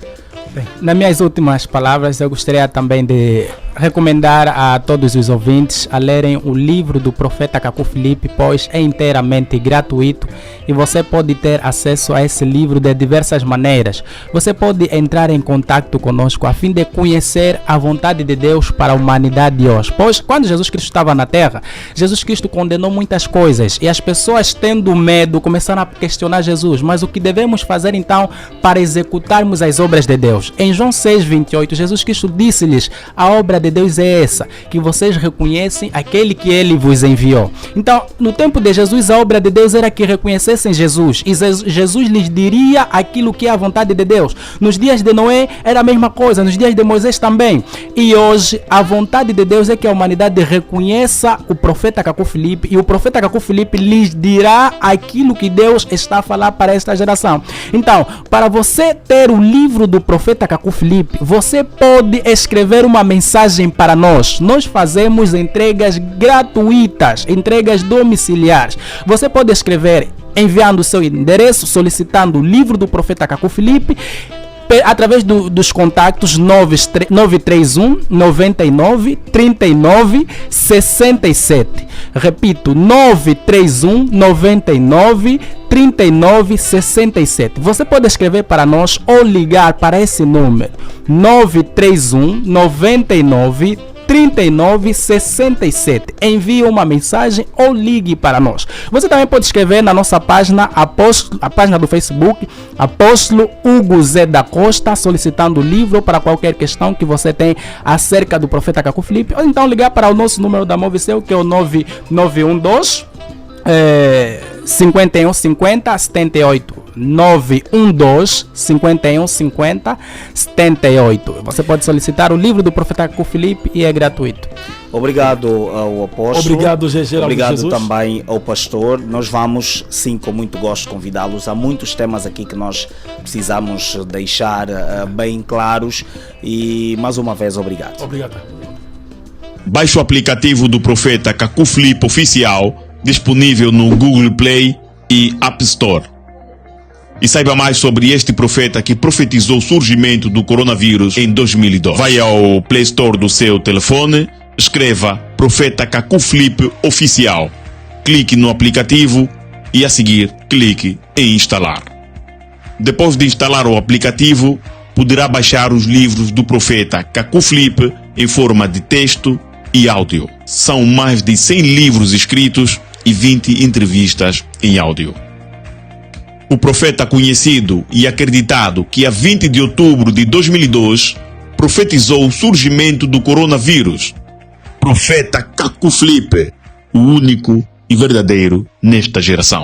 Bem, nas minhas últimas palavras, eu gostaria também de recomendar a todos os ouvintes a lerem o livro do profeta Caco Filipe, pois é inteiramente gratuito e você pode ter acesso a esse livro de diversas maneiras. Você pode entrar em contato conosco a fim de conhecer a vontade de Deus para a humanidade de hoje, pois quando Jesus Cristo estava na terra, Jesus Cristo condenou muitas coisas e as pessoas, tendo medo, começaram a questionar Jesus. Mas o que devemos fazer então para executarmos as obras de Deus? Em João 6:28, Jesus Cristo disse-lhes: a obra de Deus é essa, que vocês reconhecem aquele que ele vos enviou. Então, no tempo de Jesus, a obra de Deus era que reconhecessem Jesus, e Jesus lhes diria aquilo que é a vontade de Deus. Nos dias de Noé era a mesma coisa, nos dias de Moisés também. E hoje a vontade de Deus é que a humanidade reconheça o profeta Caco Filipe, e o profeta Caco Filipe lhes dirá aquilo que Deus está a falar para esta geração. Então, para você ter o livro do profeta Caco Filipe, você pode escrever uma mensagem para nós. Nós fazemos entregas gratuitas, entregas domiciliares. Você pode escrever enviando o seu endereço, solicitando o livro do profeta Caco Filipe, através dos contatos 931 99 39 67. Repito, 931 99 39 67. Você pode escrever para nós ou ligar para esse número 931 99 39 67. Envie uma mensagem ou ligue para nós. Você também pode escrever na nossa página, a página do Facebook, Apóstolo Hugo Zé da Costa, solicitando o livro para qualquer questão que você tem acerca do profeta Caco Filipe, ou então ligar para o nosso número da Movicel, que é o 9912 51 50 78. 912 51 50 78. Você pode solicitar o livro do profeta Caco Filipe e é gratuito. Obrigado ao apóstolo. Obrigado, Geraldo. Obrigado Jesus. Também ao pastor. Nós vamos, sim, com muito gosto, convidá-los. Há muitos temas aqui que nós precisamos deixar bem claros. E mais uma vez, obrigado. Obrigado. Baixe o aplicativo do profeta Caco Filipe Oficial, disponível no Google Play e App Store. E saiba mais sobre este profeta que profetizou o surgimento do coronavírus em 2002. Vai ao Play Store do seu telefone, escreva Profeta Caco Filipe Oficial. Clique no aplicativo e a seguir clique em instalar. Depois de instalar o aplicativo, poderá baixar os livros do profeta Caco Filipe em forma de texto e áudio. São mais de 100 livros escritos e 20 entrevistas em áudio. O profeta conhecido e acreditado que a 20 de outubro de 2002 profetizou o surgimento do coronavírus. Profeta Caco Filipe, o único e verdadeiro nesta geração.